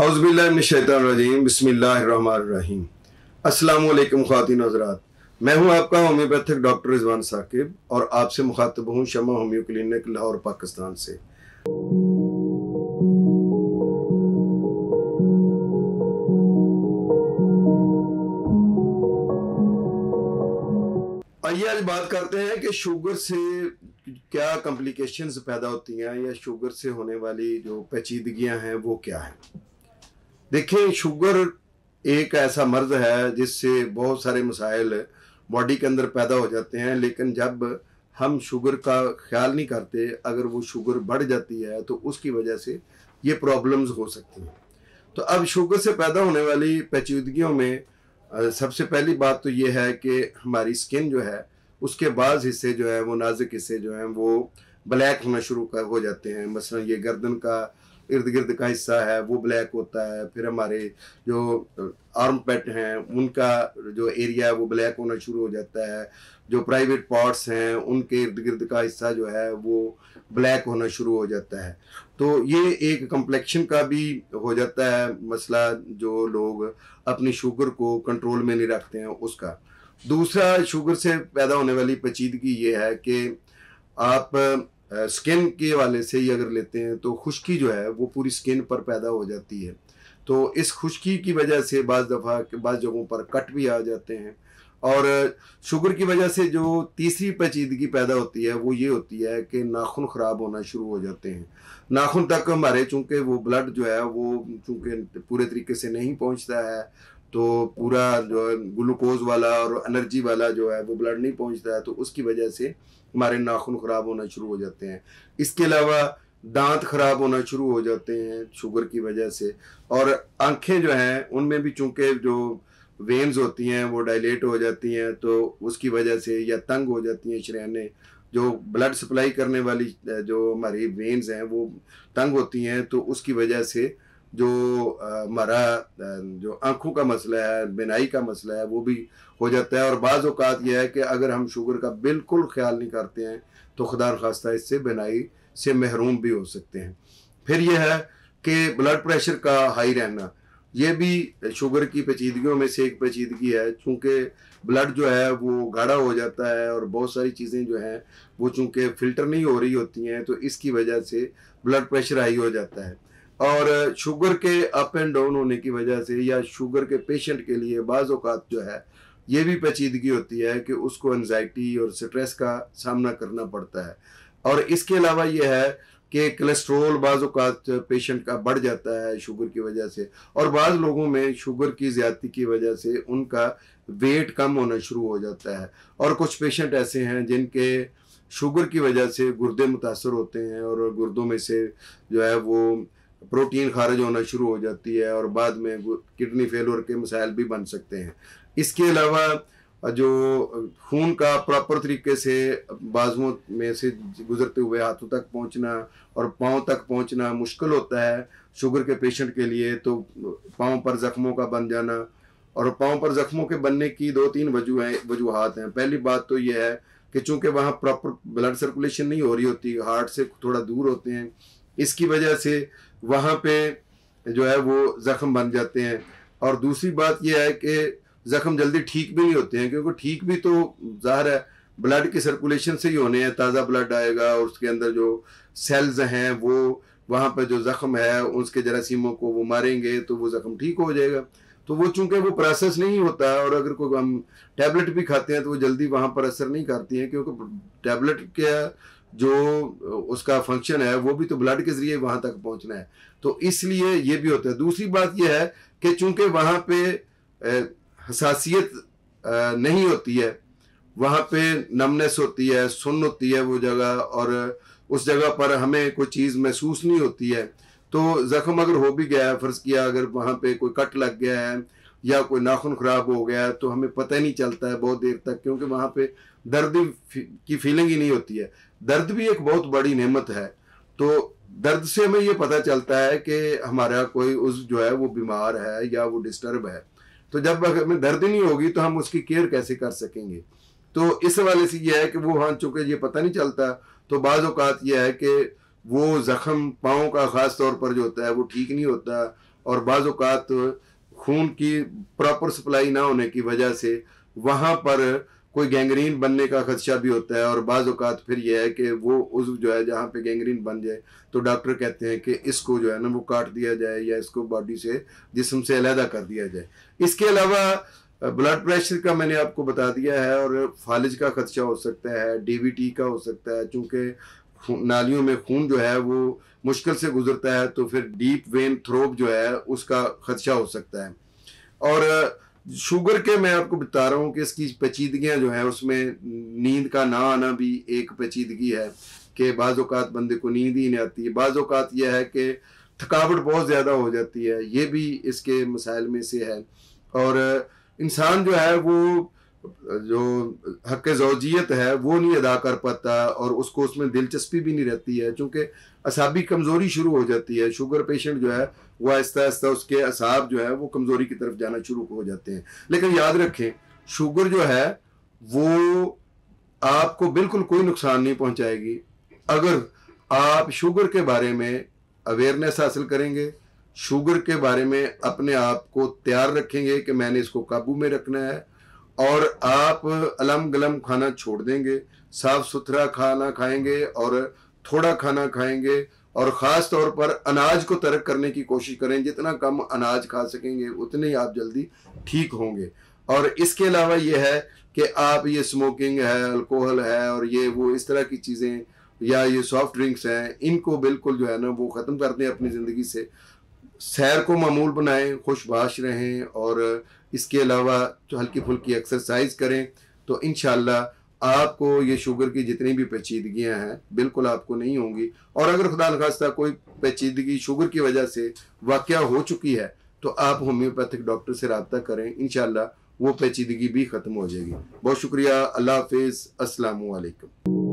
औज़ुबिल्लाहिमिनश्शैतानिर्रजीम बिस्मिल्लाहिर्रहमानिर्रहीम। अस्सलामु अलैकुम ख़वातीन हज़रात, मैं हूं आपका होम्योपैथिक डॉक्टर रिजवान साकिब और आपसे मुखातब हूं शमा होम्यो क्लिनिक लाहौर पाकिस्तान से। आइए आज बात करते हैं कि शुगर से क्या कॉम्प्लिकेशंस पैदा होती हैं या शुगर से होने वाली जो पेचीदगियां हैं वो क्या है। देखिए, शुगर एक ऐसा मर्ज है जिससे बहुत सारे मसाइल बॉडी के अंदर पैदा हो जाते हैं, लेकिन जब हम शुगर का ख्याल नहीं करते, अगर वो शुगर बढ़ जाती है तो उसकी वजह से ये प्रॉब्लम्स हो सकती हैं। तो अब शुगर से पैदा होने वाली पेचीदगियों में सबसे पहली बात तो ये है कि हमारी स्किन जो है उसके बाज़ हिस्से जो है वो नाजुक हिस्से जो हैं वो ब्लैक होना शुरू हो जाते हैं। मसलन ये गर्दन का इर्द गिर्द का हिस्सा है वो ब्लैक होता है, फिर हमारे जो आर्म पैट हैं उनका जो एरिया है वो ब्लैक होना शुरू हो जाता है, जो प्राइवेट पार्ट्स हैं उनके इर्द गिर्द का हिस्सा जो है वो ब्लैक होना शुरू हो जाता है। तो ये एक कम्प्लेक्शन का भी हो जाता है मसला, जो लोग अपनी शुगर को कंट्रोल में नहीं रखते हैं उसका। दूसरा, शुगर से पैदा होने वाली पेचीदगी ये है कि आप स्किन के हवाले से ही अगर लेते हैं तो खुश्की जो है वो पूरी स्किन पर पैदा हो जाती है। तो इस खुश्की की वजह से बाज़ जगहों पर कट भी आ जाते हैं। और शुगर की वजह से जो तीसरी पेचीदगी पैदा होती है वो ये होती है कि नाखून ख़राब होना शुरू हो जाते हैं। नाखून तक हमारे चूँकि वो ब्लड जो है वो चूँकि पूरे तरीके से नहीं पहुँचता है, तो पूरा जो ग्लूकोज वाला और एनर्जी वाला जो है वो ब्लड नहीं पहुँचता है, तो उसकी वजह से हमारे नाखून ख़राब होना शुरू हो जाते हैं। इसके अलावा दांत ख़राब होना शुरू हो जाते हैं शुगर की वजह से। और आँखें जो हैं उनमें भी चूँकि जो वेन्स होती हैं वो डायलेट हो जाती हैं, तो उसकी वजह से या तंग हो जाती हैं शरीयानें, जो ब्लड सप्लाई करने वाली जो हमारी वेन्स हैं वो तंग होती हैं, तो उसकी वजह से जो हमारा जो आँखों का मसला है, बिनाई का मसला है वो भी हो जाता है। और बाज़ औक़ात यह है कि अगर हम शुगर का बिल्कुल ख्याल नहीं करते हैं तो खुदा न खास्ता इससे बिनाई से महरूम भी हो सकते हैं। फिर यह है कि ब्लड प्रेशर का हाई रहना, ये भी शुगर की पेचीदगियों में से एक पेचीदगी है। चूँकि ब्लड जो है वो गाढ़ा हो जाता है और बहुत सारी चीज़ें जो हैं वो चूँकि फ़िल्टर नहीं हो रही होती हैं, तो इसकी वजह से ब्लड प्रेशर हाई हो जाता है। और शुगर के अप एंड डाउन होने की वजह से या शुगर के पेशेंट के लिए बाज़ औक़ात जो है ये भी पेचीदगी होती है कि उसको एंजाइटी और स्ट्रेस का सामना करना पड़ता है। और इसके अलावा ये है कि कोलेस्ट्रोल बाज़ औक़ात पेशेंट का बढ़ जाता है शुगर की वजह से। और बाज़ लोगों में शुगर की ज़्यादती की वजह से उनका वेट कम होना शुरू हो जाता है। और कुछ पेशेंट ऐसे हैं जिनके शुगर की वजह से गुर्दे मुतासर होते हैं और गुर्दों में से जो है वो प्रोटीन खारिज होना शुरू हो जाती है और बाद में किडनी फेलियर के मसाइल भी बन सकते हैं। इसके अलावा जो खून का प्रॉपर तरीके से बाजुओं में से गुजरते हुए हाथों तक पहुंचना और पाँव तक पहुंचना मुश्किल होता है शुगर के पेशेंट के लिए, तो पाँव पर ज़ख्मों का बन जाना। और पाँव पर ज़ख्मों के बनने की 2-3 वजूहात हैं। पहली बात तो यह है कि चूँकि वहाँ प्रॉपर ब्लड सर्कुलेशन नहीं हो रही होती, हार्ट से थोड़ा दूर होते हैं, इसकी वजह से वहाँ पे जो है वो ज़ख्म बन जाते हैं। और दूसरी बात यह है कि ज़ख्म जल्दी ठीक भी नहीं होते हैं, क्योंकि ठीक भी तो ज़ाहिर है ब्लड की सर्कुलेशन से ही होने हैं। ताज़ा ब्लड आएगा और उसके अंदर जो सेल्स हैं वो वहाँ पे जो ज़ख्म है उसके जरासीमों को वो मारेंगे तो वो ज़ख्म ठीक हो जाएगा। तो वो चूँकि वो प्रोसेस नहीं होता, और अगर कोई हम टैबलेट भी खाते हैं तो वो जल्दी वहाँ पर असर नहीं करती हैं, क्योंकि टैबलेट का जो उसका फंक्शन है वो भी तो ब्लड के ज़रिए वहाँ तक पहुँचना है, तो इसलिए ये भी होता है। दूसरी बात यह है कि चूँकि वहाँ पे हसासियत नहीं होती है, वहाँ पे नमनेस होती है, सुन्न होती है वो जगह, और उस जगह पर हमें कोई चीज़ महसूस नहीं होती है। तो ज़ख्म अगर हो भी गया है, फ़र्ज़ किया अगर वहाँ पे कोई कट लग गया है या कोई नाखून ख़राब हो गया है, तो हमें पता ही नहीं चलता है बहुत देर तक, क्योंकि वहाँ पे दर्द की फीलिंग ही नहीं होती है। दर्द भी एक बहुत बड़ी नेमत है। तो दर्द से हमें ये पता चलता है कि हमारा कोई उस जो है वो बीमार है या वो डिस्टर्ब है। तो जब हमें दर्द ही नहीं होगी तो हम उसकी केयर कैसे कर सकेंगे। तो इस हवाले से यह है कि वो हाँ चूँकि ये पता नहीं चलता, तो बाज़ औक़ात यह है कि वो ज़ख्म पाँव का ख़ास तौर पर जो होता है वो ठीक नहीं होता, और बाज़ औक़ात खून की प्रॉपर सप्लाई ना होने की वजह से वहाँ पर कोई गैंग्रीन बनने का खदशा भी होता है। और बाज़ औक़ात फिर यह है कि वो उस जो है जहाँ पे गैंग्रीन बन जाए तो डॉक्टर कहते हैं कि इसको जो है ना वो काट दिया जाए या इसको बॉडी से, जिस्म से अलहदा कर दिया जाए। इसके अलावा ब्लड प्रेशर का मैंने आपको बता दिया है, और फालिज का खदशा हो सकता है, डीवीटी का हो सकता है, चूँकि नालियों में खून जो है वो मुश्किल से गुजरता है तो फिर डीप वेन थ्रोब जो है उसका खदशा हो सकता है। और शुगर के मैं आपको बता रहा हूँ कि इसकी पेचीदगियाँ जो हैं उसमें नींद का ना आना भी एक पेचीदगी है कि बाज़ औक़ात बंदे को नींद ही नहीं आती है। बाज़ औक़ात यह है कि थकावट बहुत ज़्यादा हो जाती है, ये भी इसके मसाइल में से है। और इंसान जो है वो जो हक़ ज़ौजियत है वो नहीं अदा कर पाता और उसको उसमें दिलचस्पी भी नहीं रहती है, चूँकि असाबी कमज़ोरी शुरू हो जाती है। शुगर पेशेंट जो है वो आहिस्ता आहिस्ता उसके असाब जो है वो कमज़ोरी की तरफ जाना शुरू हो जाते हैं। लेकिन याद रखें, शुगर जो है वो आपको बिल्कुल कोई नुकसान नहीं पहुंचाएगी अगर आप शुगर के बारे में अवेयरनेस हासिल करेंगे, शुगर के बारे में अपने आप को तैयार रखेंगे कि मैंने इसको काबू में रखना है, और आप अलम गलम खाना छोड़ देंगे, साफ सुथरा खाना खाएंगे और थोड़ा खाना खाएंगे, और ख़ास तौर पर अनाज को तर्क करने की कोशिश करें। जितना कम अनाज खा सकेंगे उतने ही आप जल्दी ठीक होंगे। और इसके अलावा ये है कि आप ये स्मोकिंग है, अल्कोहल है और ये वो इस तरह की चीज़ें या ये सॉफ्ट ड्रिंक्स हैं, इनको बिल्कुल जो है ना वो ख़त्म कर दें अपनी ज़िंदगी से। सैर को मामूल बनाएं, खुशबाश रहें, और इसके अलावा जो हल्की फुल्की एक्सरसाइज करें तो इंशाल्लाह आपको ये शुगर की जितनी भी पेचीदगियां हैं बिल्कुल आपको नहीं होंगी। और अगर खुदा न खास्ता कोई पेचीदगी शुगर की वजह से वाक़या हो चुकी है तो आप होम्योपैथिक डॉक्टर से रब्ता करें, इंशाल्लाह वो पेचीदगी भी ख़त्म हो जाएगी। बहुत शुक्रिया। अल्लाह हाफिज़। अस्सलामु अलैकुम।